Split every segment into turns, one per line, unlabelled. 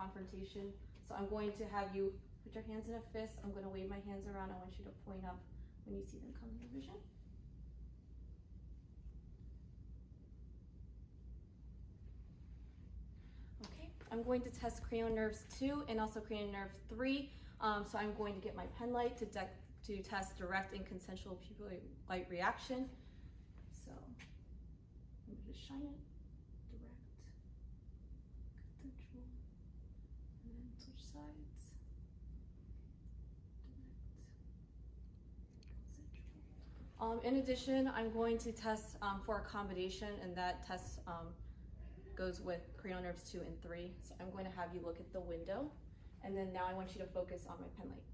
confrontation. So I'm going to have you put your hands in a fist. I'm going to wave my hands around. I want you to point up when you see them come in your vision. Okay, I'm going to test cranial nerves 2 and also cranial nerve 3. So I'm going to get my pen light to test direct and consensual pupillary light reaction. So I'm going to shine it, direct, consensual, and then switch sides. Direct, consensual. In addition, I'm going to test for accommodation, and that test goes with cranial nerves 2 and 3. So I'm going to have you look at the window, and then now I want you to focus on my pen light.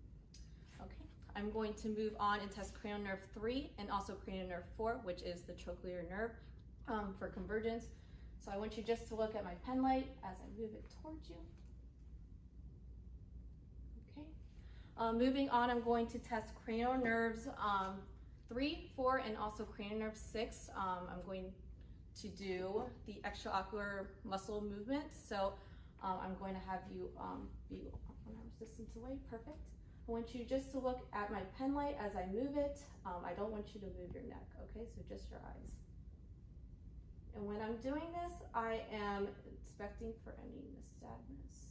Okay, I'm going to move on and test cranial nerve 3 and also cranial nerve 4, which is the trochlear nerve for convergence. So I want you just to look at my pen light as I move it towards you. Okay, moving on, I'm going to test cranial nerves 3, 4, and also cranial nerve 6. I'm going to do the extraocular muscle movement. So I'm going to have you be 1 arm's distance away. Perfect. I want you just to look at my pen light as I move it. I don't want you to move your neck, okay? So just your eyes. And when I'm doing this, I am inspecting for any nystagmus.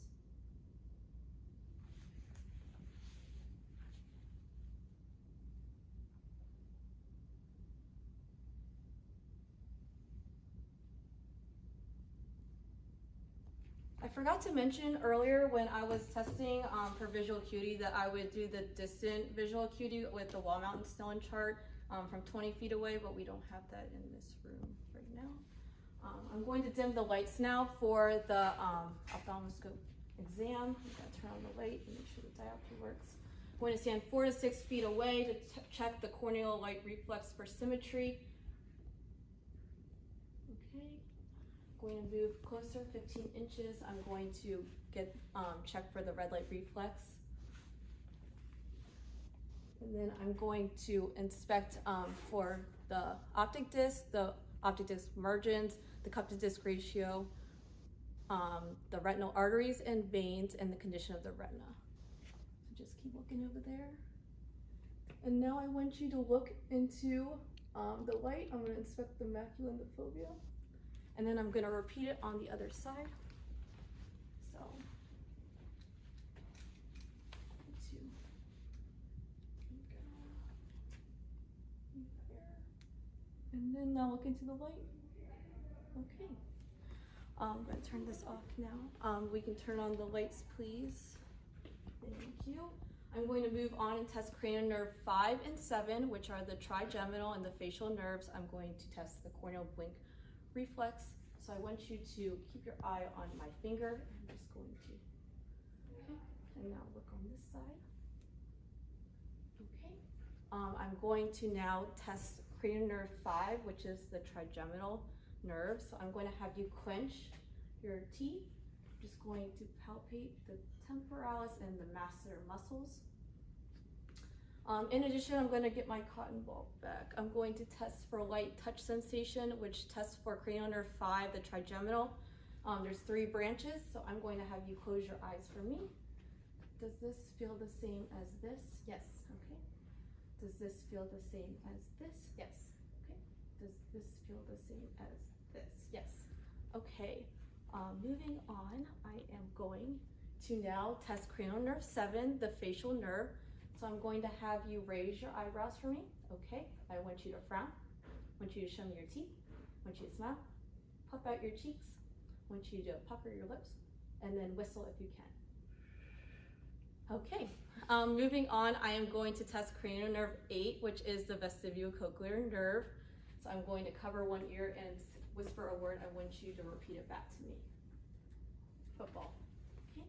I forgot to mention earlier when I was testing for visual acuity that I would do the distant visual acuity with the wall mount Snellen chart from 20 feet away, but we don't have that in this room right now. I'm going to dim the lights now for the ophthalmoscope exam. I'm going to turn on the light and make sure the diopter works. I'm going to stand 4 to 6 feet away to check the corneal light reflex for symmetry. Okay. Going to move closer, 15 inches. I'm going to get check for the red light reflex. And then I'm going to inspect for the optic disc margins, the cup to disc ratio, the retinal arteries and veins, and the condition of the retina. So just keep looking over there. And now I want you to look into the light. I'm going to inspect the macula and the fovea. And then I'm going to repeat it on the other side. So, 2, and then now look into the light. Okay. I'm going to turn this off now. We can turn on the lights, please. Thank you. I'm going to move on and test cranial nerve 5 and 7, which are the trigeminal and the facial nerves. I'm going to test the corneal blink reflex. So I want you to keep your eye on my finger. I'm just going to, okay, and now look on this side. Okay, I'm going to now test cranial nerve 5, which is the trigeminal nerve. So I'm going to have you clench your teeth. I'm just going to palpate the temporalis and the masseter muscles. In addition, I'm going to get my cotton ball back. I'm going to test for light touch sensation, which tests for cranial nerve 5, the trigeminal. There's 3 branches, so I'm going to have you close your eyes for me. Does this feel the same as this?
Yes.
Okay. Does this feel the same as this?
Yes.
Okay. Does this feel the same as this?
Yes.
Okay. Moving on, I am going to now test cranial nerve 7, the facial nerve. So I'm going to have you raise your eyebrows for me. Okay, I want you to frown. I want you to show me your teeth. I want you to smile. Puff out your cheeks. I want you to pucker your lips and then whistle if you can. Okay, moving on, I am going to test cranial nerve 8, which is the vestibulocochlear nerve. So I'm going to cover one ear and whisper a word. I want you to repeat it back to me. Football. Okay.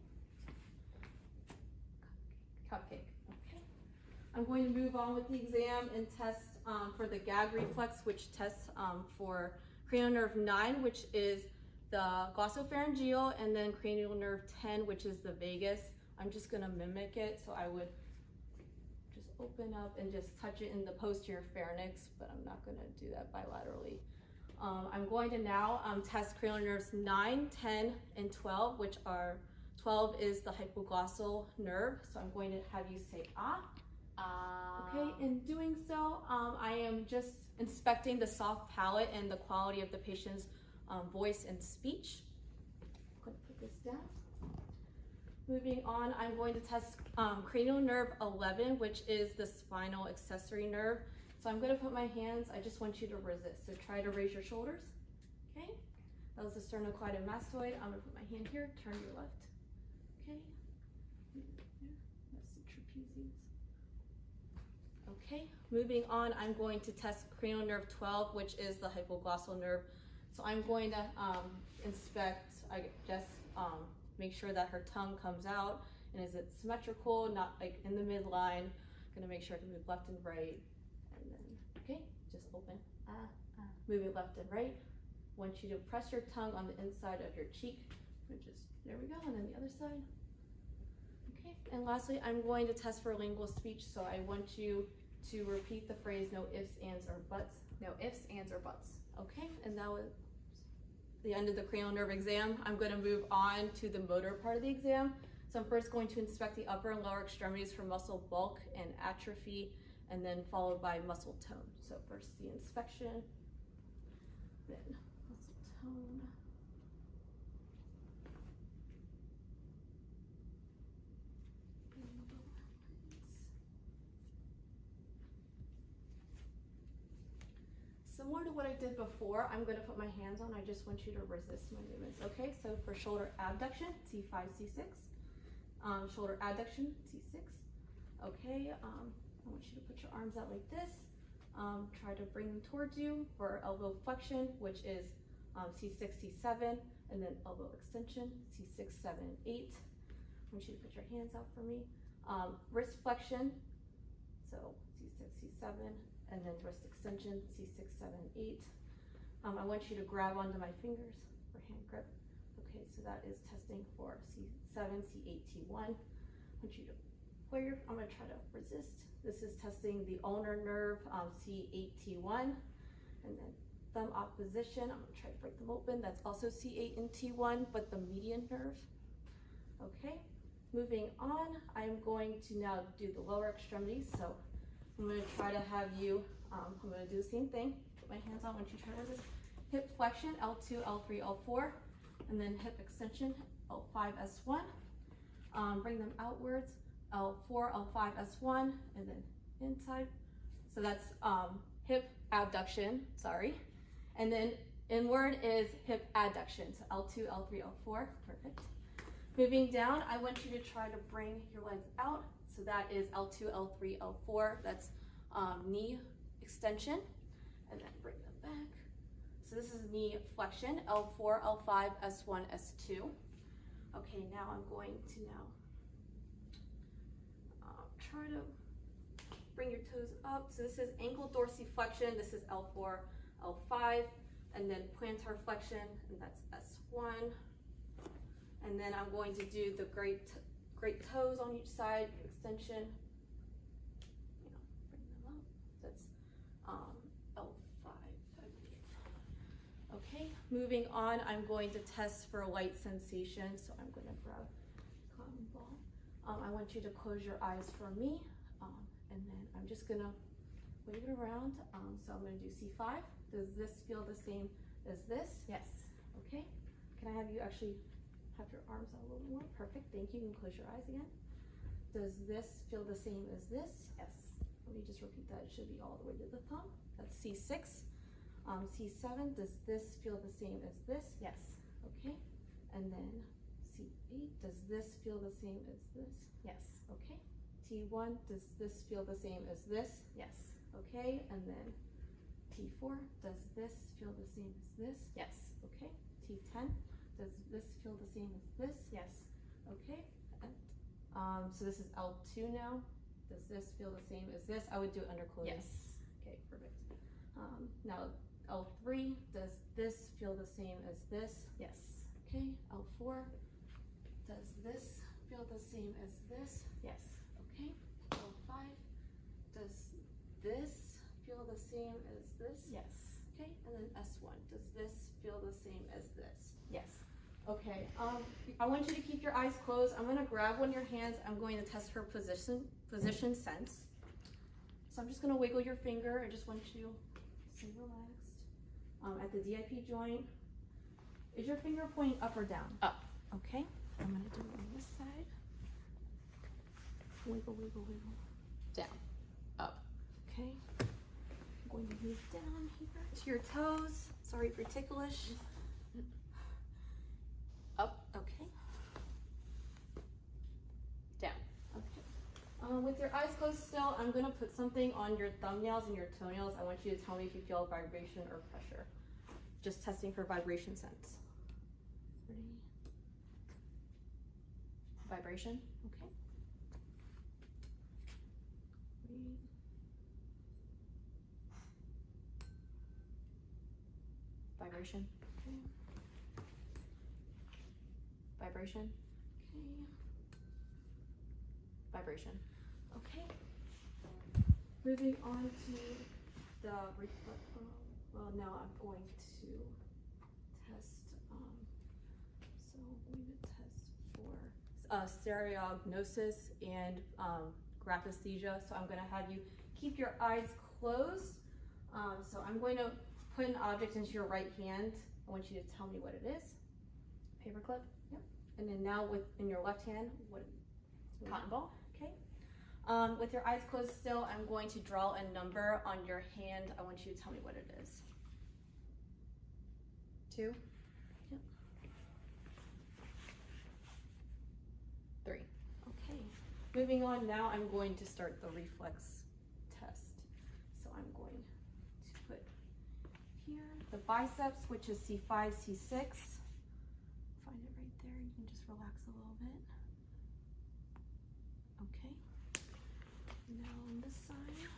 Cupcake. I'm going to move on with the exam and test for the gag reflex, which tests for cranial nerve 9, which is the glossopharyngeal, and then cranial nerve 10, which is the vagus. I'm just going to mimic it, so I would just open up and just touch it in the posterior pharynx, but I'm not going to do that bilaterally. I'm going to now test cranial nerves 9, 10, and 12, which are 12 is the hypoglossal nerve. So I'm going to have you say ah. Okay, in doing so, I am just inspecting the soft palate and the quality of the patient's voice and speech. I'm going to put this down. Moving on, I'm going to test cranial nerve 11, which is the spinal accessory nerve. So I'm going to put my hands, I just want you to resist. So try to raise your shoulders. Okay, that was the sternocleidomastoid. I'm going to put my hand here, turn your left. Okay, that's the trapezius. Okay, moving on, I'm going to test cranial nerve 12, which is the hypoglossal nerve. So I'm going to inspect, I guess, make sure that her tongue comes out, and is it symmetrical, not like in the midline. I'm gonna make sure I can move left and right, and then, okay, just open, move it left and right. I want you to press your tongue on the inside of your cheek, which is, there we go, and then the other side. Okay, and lastly, I'm going to test for lingual speech, so I want you to repeat the phrase, no ifs, ands, or buts.
No ifs, ands, or buts.
Okay, and that was the end of the cranial nerve exam. I'm going to move on to the motor part of the exam. So I'm first going to inspect the upper and lower extremities for muscle bulk and atrophy, and then followed by muscle tone. So first the inspection, then muscle tone. Similar to what I did before, I'm going to put my hands on. I just want you to resist my movements. Okay, so for shoulder abduction, T5, C6. Shoulder adduction, T6. Okay, I want you to put your arms out like this. Try to bring them towards you for elbow flexion, which is C6, C7, and then elbow extension, C6, 7, 8. I want you to put your hands out for me. Wrist flexion, so C6, C7. And then wrist extension, C6, 7, 8. I want you to grab onto my fingers for hand grip. Okay, so that is testing for C7, C8, T1. I want you to where you're, I'm gonna try to resist. This is testing the ulnar nerve, C8, T1. And then thumb opposition, I'm gonna try to break them open. That's also C8 and T1, but the median nerve. Okay, moving on, I'm going to now do the lower extremities. So I'm going to try to have you, I'm going to do the same thing. Put my hands on, I want you to try to resist. Hip flexion, L2, L3, L4, and then hip extension, L5, S1. Bring them outwards, L4, L5, S1, and then inside. So that's hip abduction, sorry. And then inward is hip adduction, so L2, L3, L4, perfect. Moving down, I want you to try to bring your legs out. So that is L2, L3, L4. That's knee extension. And then bring them back. So this is knee flexion, L4, L5, S1, S2. Okay, now I'm going to try to bring your toes up. So this is ankle dorsiflexion. This is L4, L5. And then plantar flexion, and that's S1. And then I'm going to do the great toes on each side, extension, bring them up. That's L5, I believe. Okay, moving on, I'm going to test for light sensation. So I'm going to grab a cotton ball. I want you to close your eyes for me, and then I'm just going to wave it around. So I'm going to do C5. Does this feel the same as this?
Yes.
Okay, can I have you actually have your arms out a little more? Perfect, thank you. You can close your eyes again. Does this feel the same as this?
Yes.
Let me just repeat that. It should be all the way to the thumb. That's C6. C7, does this feel the same as this?
Yes.
Okay. And then C8, does this feel the same as this?
Yes.
Okay. T1, does this feel the same as this?
Yes.
Okay. And then T4, does this feel the same as this?
Yes.
Okay. T10, does this feel the same as this?
Yes.
Okay. And, so this is L2 now. Does this feel the same as this? I would do it under clothing.
Yes.
Okay, perfect. Now L3, does this feel the same as this?
Yes.
Okay. L4, does this feel the same as this?
Yes.
Okay. L5, does this feel the same as this?
Yes.
Okay. And then S1, does this feel the same as this?
Yes.
Okay, I want you to keep your eyes closed. I'm gonna grab one of your hands. I'm going to test her position sense. So I'm just gonna wiggle your finger. I just want you to stay relaxed. At the DIP joint, is your finger pointing up or down?
Up.
Okay, I'm gonna do it on this side. Wiggle, wiggle, wiggle.
Down. Up.
Okay, I'm going to move down here to your toes. Sorry if you're ticklish.
Up.
Okay.
Down.
Okay. With your eyes closed still, I'm gonna put something on your thumbnails and your toenails. I want you to tell me if you feel vibration or pressure. Just testing for vibration sense. Ready? Vibration. Okay. Ready. Vibration. Okay. Vibration. Okay. Vibration. Okay. Moving on to the well, now I'm going to test. So I'm going to test for stereognosis and graphesthesia. So I'm going to have you keep your eyes closed. So I'm going to put an object into your right hand. I want you to tell me what it is. Paperclip. Yep. And then now in your left hand, what?
Cotton ball.
Okay. With your eyes closed still, I'm going to draw a number on your hand. I want you to tell me what it is.
2.
Yep.
3.
Okay. Moving on now, I'm going to start the reflex test. So I'm going to put here the biceps, which is C5, C6. Find it right there. You can just relax a little bit. Okay. Now on this side,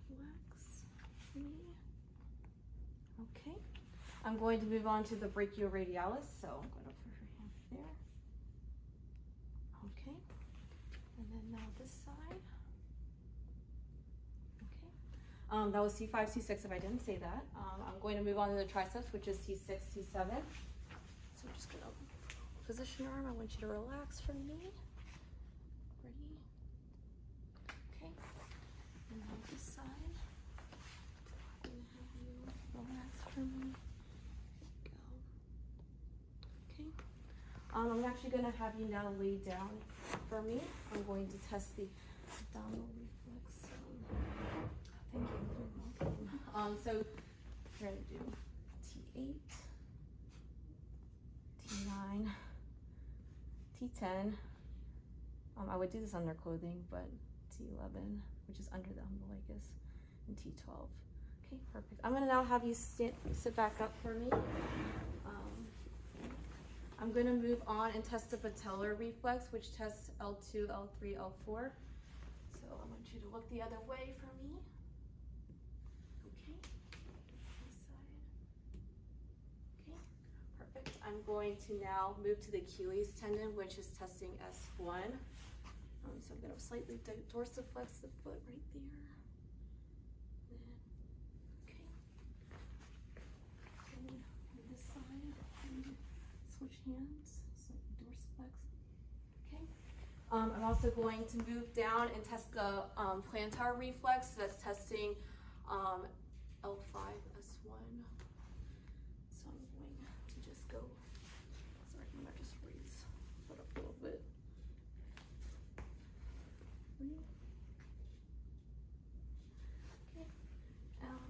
relax. 3. Okay. I'm going to move on to the brachioradialis. So I'm going to put her hand there. Okay. And then now this side. Okay. That was C5, C6 if I didn't say that. I'm going to move on to the triceps, which is C6, C7. So I'm just going to position your arm. I want you to relax for me. Ready? Okay. And now this side. I'm going to have you relax for me. Go. Okay. I'm actually going to have you now lay down for me. I'm going to test the abdominal reflex. Thank you. So we're going to do T8, T9, T10. I would do this under clothing, but T11, which is under the umbilicus, and T12. Okay, perfect. I'm going to now have you sit back up for me. I'm going to move on and test the patellar reflex, which tests L2, L3, L4. So I want you to look the other way for me. Okay. This side. Okay, perfect. I'm going to now move to the Achilles tendon, which is testing S1. So I'm going to slightly dorsiflex the foot right there. Then, okay. And on this side, switch hands, so dorsiflex. Okay. I'm also going to move down and test the plantar reflex. That's testing L5, S1. So I'm going to just go. Sorry, I'm gonna just raise it up a little bit. Okay.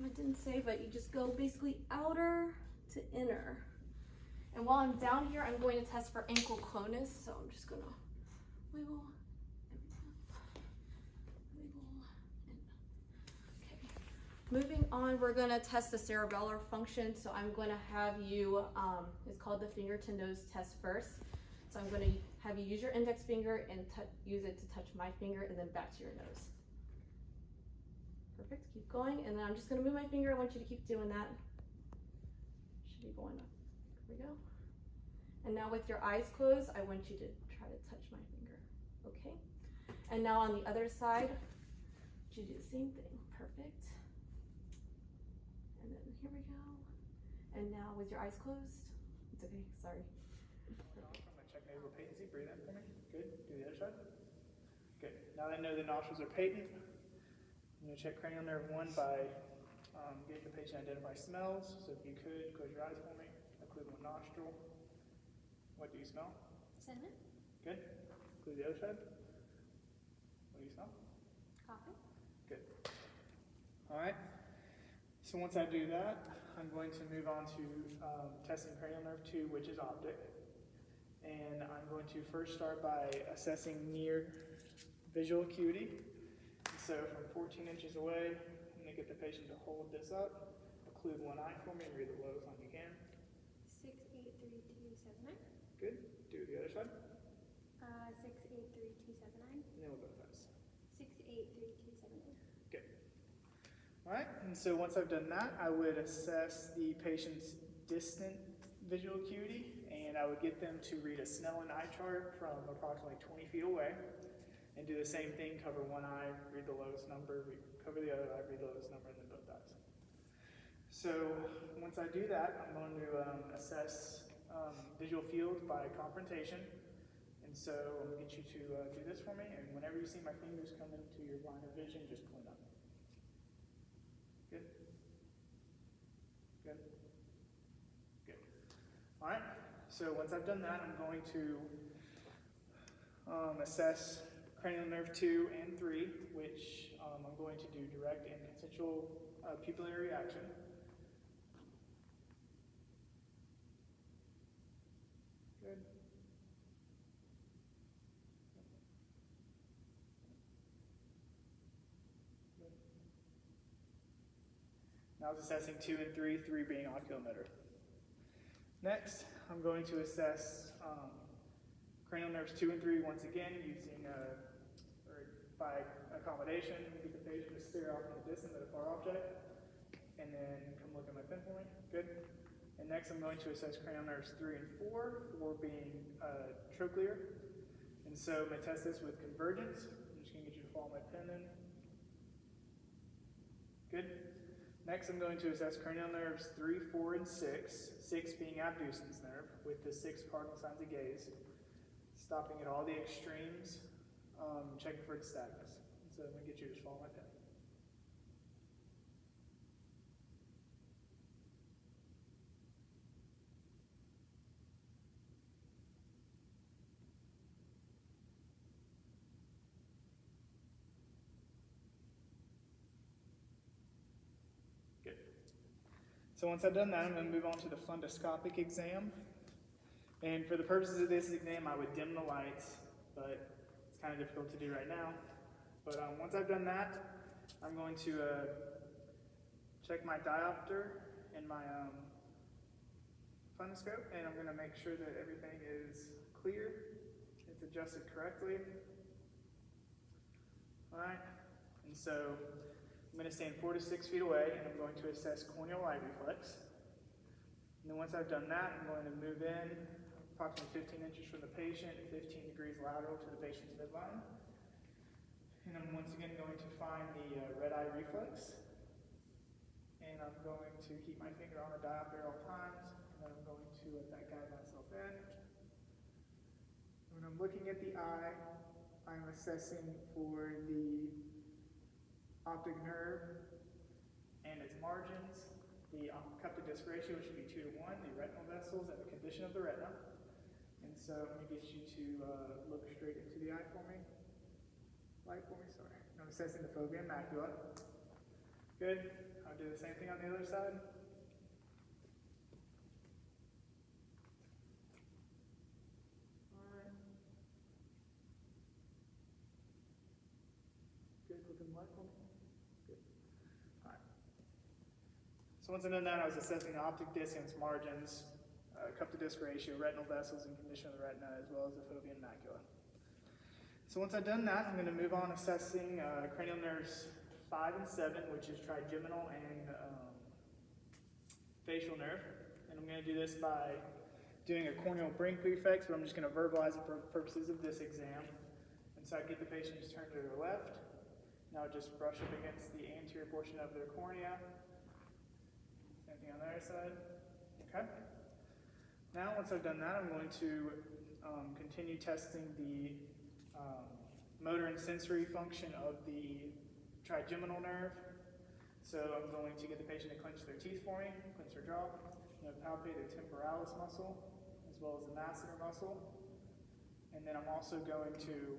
I didn't say, but you just go basically outer to inner. And while I'm down here, I'm going to test for ankle clonus. So I'm just gonna wiggle, wiggle, and okay. Moving on, we're gonna test the cerebellar function. So I'm gonna have you, it's called the finger to nose test first. So I'm gonna have you use your index finger and use it to touch my finger and then back to your nose. Perfect, keep going. And then I'm just gonna move my finger. I want you to keep doing that. Should be going up. Here we go. And now with your eyes closed, I want you to try to touch my finger, okay? And now on the other side, you do the same thing, perfect. And then here we go. And now with your eyes closed, It's okay, sorry.
I'm gonna check nasal patency. Breathe in for me. Good. Do the other side. Good. Now that I know the nostrils are patent, I'm gonna check cranial nerve 1 by getting the patient to identify smells. So if you could, close your eyes for me. Occlude one nostril. What do you smell?
Cinnamon.
Good. Occlude the other side. What do you smell?
Coffee.
Good. All right. So once I do that, I'm going to move on to testing cranial nerve 2, which is optic. And I'm going to first start by assessing near visual acuity. So from 14 inches away, I'm going to get the patient to hold this up, occlude one eye for me, and read the low as long as you can.
683279.
Good. Do the other side.
683279.
And then we'll go fast.
683279.
Good. All right. And so once I've done that, I would assess the patient's distant visual acuity, and I would get them to read a Snellen eye chart from approximately 20 feet away, and do the same thing, cover one eye, read the lowest number, cover the other eye, read the lowest number, and then both eyes. So once I do that, I'm going to assess visual field by confrontation. And so I'm going to get you to do this for me, and whenever you see my fingers come into your line of vision, just point up. Good? Good? Good. All right, so once I've done that, I'm going to assess cranial nerve 2 and 3, which I'm going to do direct and consensual pupillary reaction. Good. Good. Now I was assessing 2 and 3, 3 being oculomotor. Next, I'm going to assess cranial nerves 2 and 3 once again using or by accommodation. Get the patient to stare off in the distance at a far object, and then come look at my pen for me. Good. And next, I'm going to assess cranial nerves 3 and 4, 4 being trochlear. And so I'm going to test this with convergence. I'm just going to get you to follow my pen in. Good. Next, I'm going to assess cranial nerves 3, 4, and 6, 6 being abducens nerve, with the 6 cardinal signs of gaze, stopping at all the extremes, checking for nystagmus. So I'm going to get you to just follow my pen. So once I've done that, I'm going to move on to the fundoscopic exam. And for the purposes of this exam, I would dim the lights, but it's kind of difficult to do right now. But once I've done that, I'm going to check my diopter and my fundoscope, and I'm going to make sure that everything is clear, it's adjusted correctly. All right, and so I'm going to stand 4 to 6 feet away, and I'm going to assess corneal eye reflex. And then once I've done that, I'm going to move in approximately 15 inches from the patient, 15 degrees lateral to the patient's midline. And I'm once again going to find the red eye reflex. And I'm going to keep my finger on the diopter at all times. And then I'm going to let that guide myself in. When I'm looking at the eye, I'm assessing for the optic nerve and its margins, the cup-to-disc ratio, which should be 2 to 1, the retinal vessels, and the condition of the retina. And so I'm going to get you to look straight into the eye for me. Light for me, sorry. I'm assessing the fovea and macula. Good. I'll do the same thing on the other side. Alright. Good. Look in the light for me. Good. Alright. So once I've done that, I was assessing the optic disc and its margins, cup-to-disc ratio, retinal vessels, and condition of the retina, as well as the fovea and macula. So once I've done that, I'm going to move on assessing cranial nerves 5 and 7, which is trigeminal and facial nerve. And I'm going to do this by doing a corneal brink reflex, but I'm just going to verbalize it for purposes of this exam. And so I get the patient to turn to their left. Now just brush up against the anterior portion of their cornea. Same thing on the other side. Okay. Now, once I've done that, I'm going to continue testing the motor and sensory function of the trigeminal nerve. So I'm going to get the patient to clench their teeth for me, clench their jaw, palpate their temporalis muscle, as well as the masseter muscle. And then I'm also going to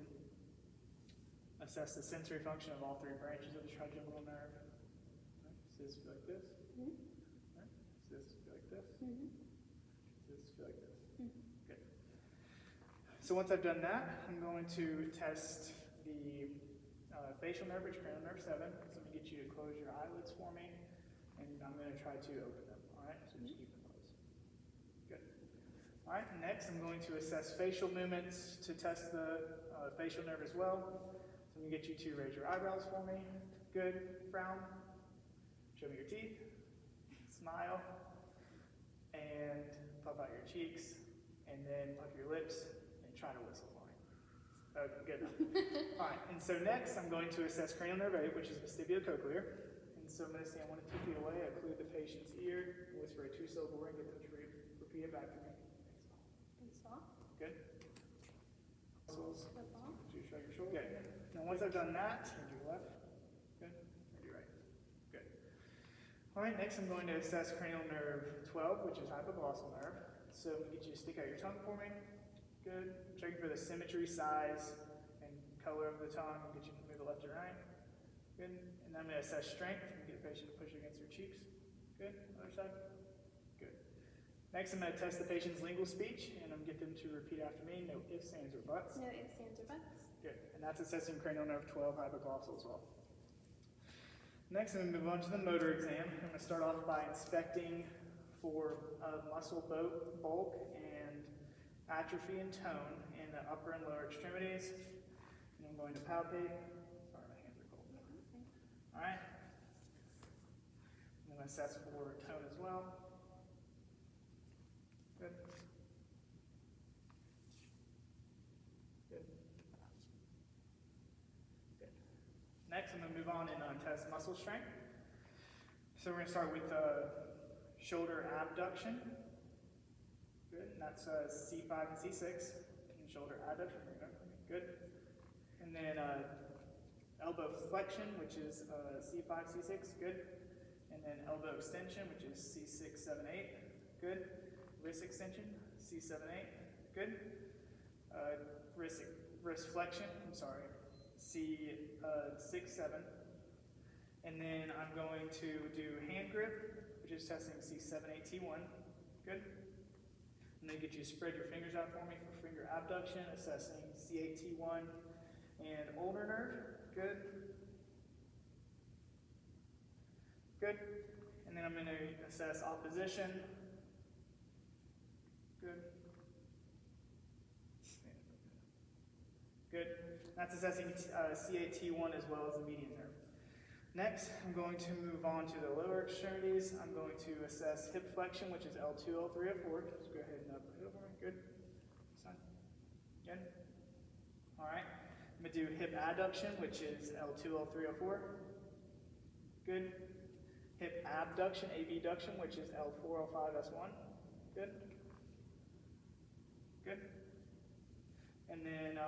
assess the sensory function of all three branches of the trigeminal nerve. Right, so this feel like this.
Mm-hmm.
Right, so this feel like this.
Mm-hmm.
This feel like this.
Mm-hmm.
Good. So once I've done that, I'm going to test the facial nerve, which is cranial nerve 7. So I'm going to get you to close your eyelids for me, and I'm going to try to open them. All right, so just keep them closed. Good. All right, next I'm going to assess facial movements to test the facial nerve as well. So I'm going to get you to raise your eyebrows for me. Good. Frown. Show me your teeth. Smile. And puff out your cheeks. And then puff your lips and try to whistle for me. Okay, good. All right, and so next I'm going to assess cranial nerve 8, which is vestibulocochlear. And so I'm going to stand 1 to 2 feet away. I clue the patient's ear, whisper a 2-syllable word, and get them to repeat it back to me.
Baseball.
Good. Muscles.
Football.
Do you shrug your shoulder? Good. Now once I've done that, turn to your left. Good. Turn to your right. Good. All right, next I'm going to assess cranial nerve 12, which is hypoglossal nerve. So I'm going to get you to stick out your tongue for me. Good. Checking for the symmetry, size, and color of the tongue. Get you to move it left and right. Good. And I'm going to assess strength and get the patient to push against their cheeks. Good. Other side. Good. Next, I'm going to test the patient's lingual speech, and I'm going to get them to repeat after me. No ifs, ands, or buts.
No ifs, ands, or buts.
Good. And that's assessing cranial nerve 12 hypoglossal as well. Next, I'm going to move on to the motor exam. I'm going to start off by inspecting for muscle bulk and atrophy and tone in the upper and lower extremities. And I'm going to palpate. Sorry, my hands are cold. All right. I'm going to assess for tone as well. Good. Good. Good. Next, I'm going to move on and test muscle strength. So we're going to start with shoulder abduction. Good. And that's C5 and C6. And shoulder adduction. Good. And then elbow flexion, which is C5, C6. Good. And then elbow extension, which is C6, 7, 8. Good. Wrist extension, C7, 8. Good. Wrist flexion, I'm sorry, C6, 7. And then I'm going to do hand grip, which is testing C7, 8, T1. Good. And then get you to spread your fingers out for me for finger abduction, assessing C8, T1 and ulnar nerve. Good. Good. And then I'm going to assess opposition. Good. Good. That's assessing C8, T1 as well as the median nerve. Next, I'm going to move on to the lower extremities. I'm going to assess hip flexion, which is L2, L3, L4. Just go ahead and put it over. Good. Good. All right. I'm going to do hip adduction, which is L2, L3, L4. Good. Hip abduction, abduction, which is L4, L5, S1. Good. Good. And then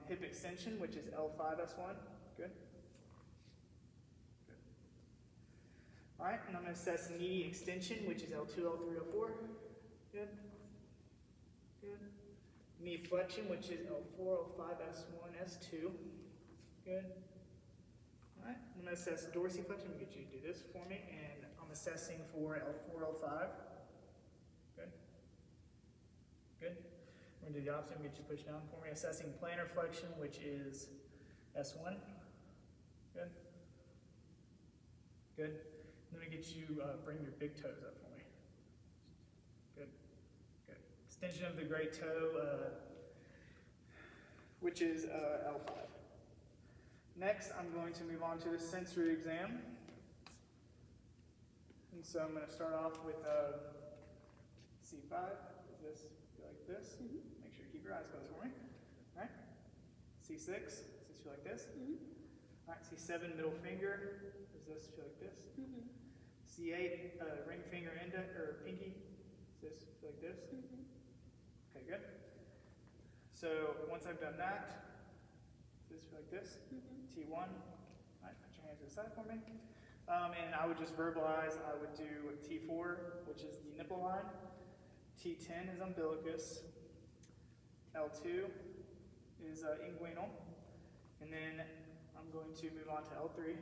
hip extension, which is L5, S1. Good. Good. All right, and I'm going to assess knee extension, which is L2, L3, L4. Good. Good. Knee flexion, which is L4, L5, S1, S2. Good. All right, I'm going to assess dorsiflexion. I'm going to get you to do this for me, and I'm assessing for L4, L5. Good. Good. We're going to do the opposite and get you pushed down for me. Assessing plantar flexion, which is S1. Good. Good. I'm going to get you bring your big toes up for me. Good. Good. Extension of the great toe, which is L5. Next, I'm going to move on to the sensory exam. And so I'm going to start off with C5. Does this feel like this?
Mm-hmm.
Make sure you keep your eyes closed for me. All right. C6. Does this feel like this?
Mm-hmm.
All right. C7, middle finger. Does this feel like this?
Mm-hmm.
C8, ring finger, index or pinky. Does this feel like this?
Mm-hmm.
Okay, good. So once I've done that, just like this, T1. All right, put your hands to the side for me. And I would just verbalize, I would do T4, which is the nipple line. T10 is umbilicus. L2 is inguinal. And then I'm going to move on to L3.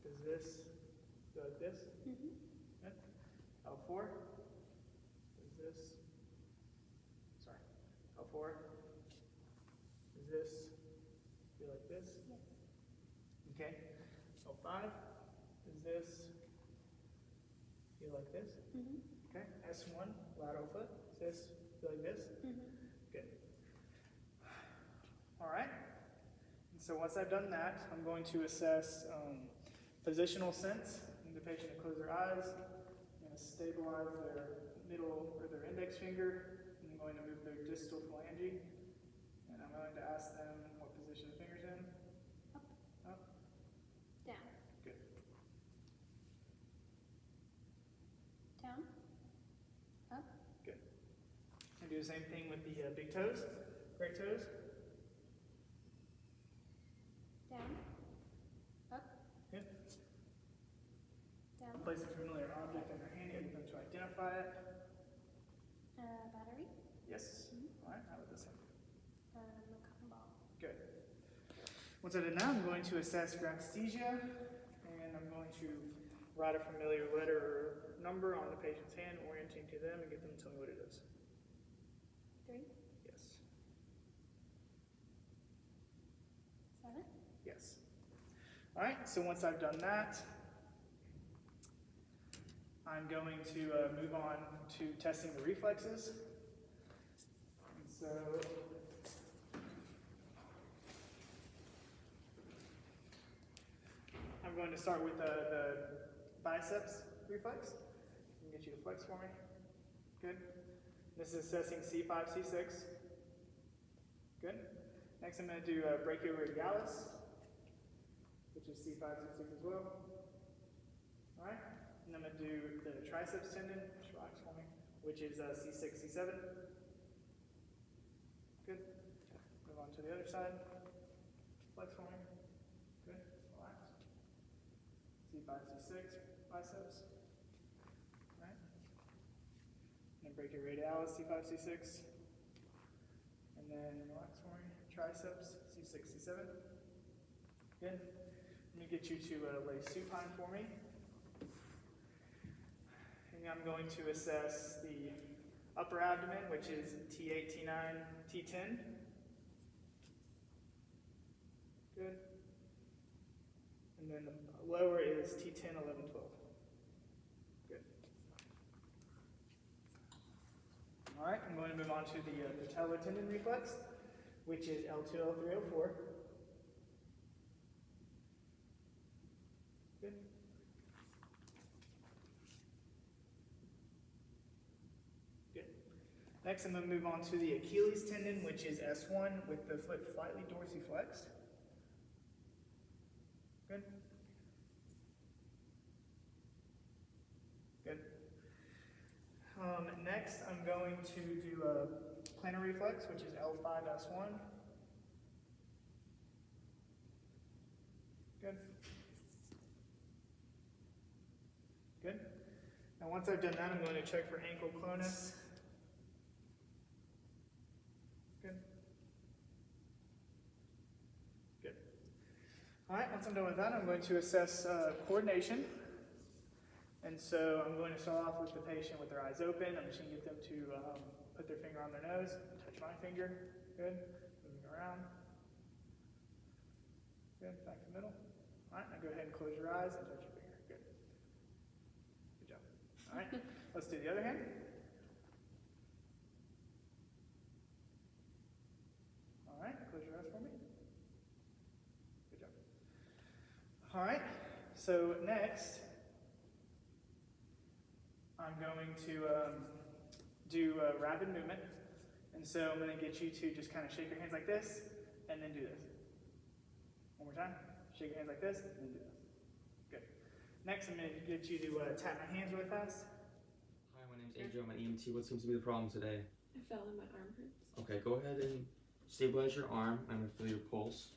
Is this, go like this. Good. L4 is this. Sorry. L4 is this. Go like this. Okay. L5 is this. Go like this. Okay. S1, lateral foot. Is this. Go like this. Good. All right. And so once I've done that, I'm going to assess positional sense. I need the patient to close their eyes. I'm going to stabilize their middle or their index finger. I'm going to move their distal phalange. And I'm going to ask them what position the finger's in. Up.
Down.
Good.
Down. Up.
Good. And do the same thing with the big toes, great toes.
Down. Up.
Good.
Down.
Place a familiar object in their hand, get them to identify it.
Battery.
Yes. All right, how about this one?
A cotton ball.
Good. Once I did that, I'm going to assess graphesthesia, and I'm going to write a familiar letter or number on the patient's hand, orienting to them, and get them to tell me what it is.
3.
Yes.
7.
Yes. All right, so once I've done that, I'm going to move on to testing the reflexes. And so I'm going to start with the biceps reflex. Can get you to flex for me. Good. This is assessing C5, C6. Good. Next I'm going to do brachioradialis, which is C5, C6 as well. All right. And I'm going to do the triceps tendon, just relax for me, which is C6, C7. Good. Move on to the other side. Flex for me. Good. Relax. C5, C6, biceps. All right. And then brachioradialis, C5, C6. And then relax for me. Triceps, C6, C7. Good. Let me get you to lay supine for me. And I'm going to assess the upper abdomen, which is T8, T9, T10. Good. And then the lower is T10, 11, 12. Good. All right, I'm going to move on to the patellar tendon reflex, which is L2, L3, L4. Good. Good. Next, I'm going to move on to the Achilles tendon, which is S1 with the foot slightly dorsiflexed. Good. Good. Next, I'm going to do a plantar reflex, which is L5, S1. Good. Good. Now once I've done that, I'm going to check for ankle clonus. Good. Good. All right, once I'm done with that, I'm going to assess coordination. And so I'm going to start off with the patient with their eyes open. I'm just going to get them to put their finger on their nose, touch my finger. Good. Moving around. Good. Back to the middle. All right, now go ahead and close your eyes and touch your finger. Good. Good job. All right, let's do the other hand. All right, close your eyes for me. Good job. All right, so next, I'm going to do a rapid movement. And so I'm going to get you to just kind of shake your hands like this, and then do this. One more time. Shake your hands like this, and then do this. Good. Next, I'm going to get you to tap my hands really fast.
Hi, my name's Adriel. I'm an EMT. What seems to be the problem today? I fell and my arm hurts.
Okay, go ahead and stabilize your arm. I'm gonna feel your pulse.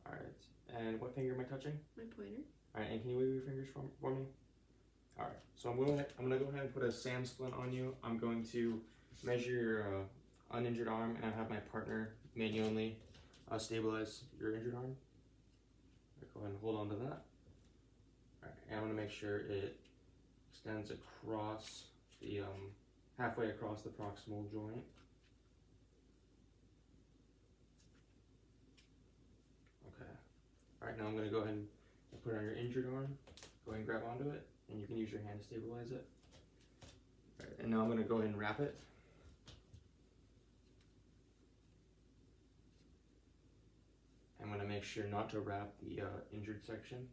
Alright, and what finger am I touching?
My pointer.
Alright, and can you wave your fingers for me? Alright, so I'm gonna go ahead and put a SAM splint on you. I'm going to measure your uninjured arm, and I have my partner manually stabilize your injured arm. Go ahead and hold on to that. Alright, and I'm gonna make sure it extends across the halfway across the proximal joint. Okay. Alright, now I'm gonna go ahead and put it on your injured arm. Go ahead and grab onto it, and you can use your hand to stabilize it. Alright, and now I'm gonna go ahead and wrap it. I'm gonna make sure not to wrap the injured section.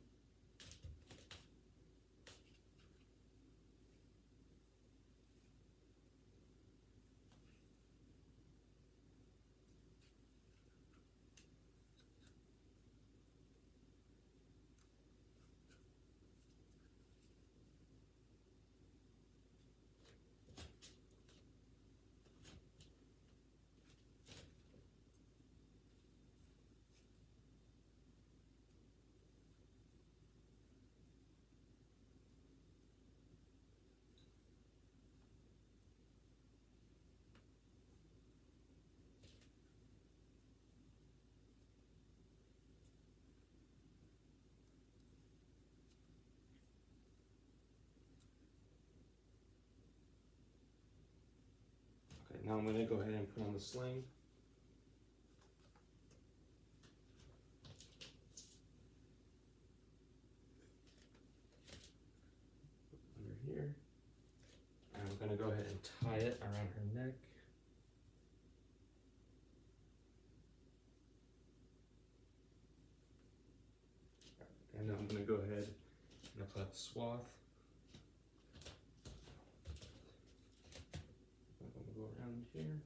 Okay, now I'm gonna go ahead and put on the sling. Under here. And I'm gonna go ahead and tie it around her neck. And now I'm gonna go ahead and apply the swath. I'm gonna go around here.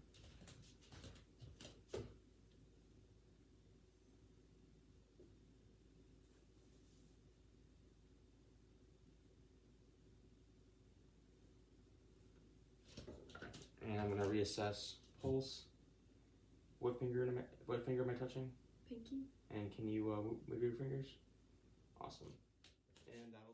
And I'm gonna reassess pulse. What finger am I touching?
Pinky.
And can you move your fingers? Awesome. And that'll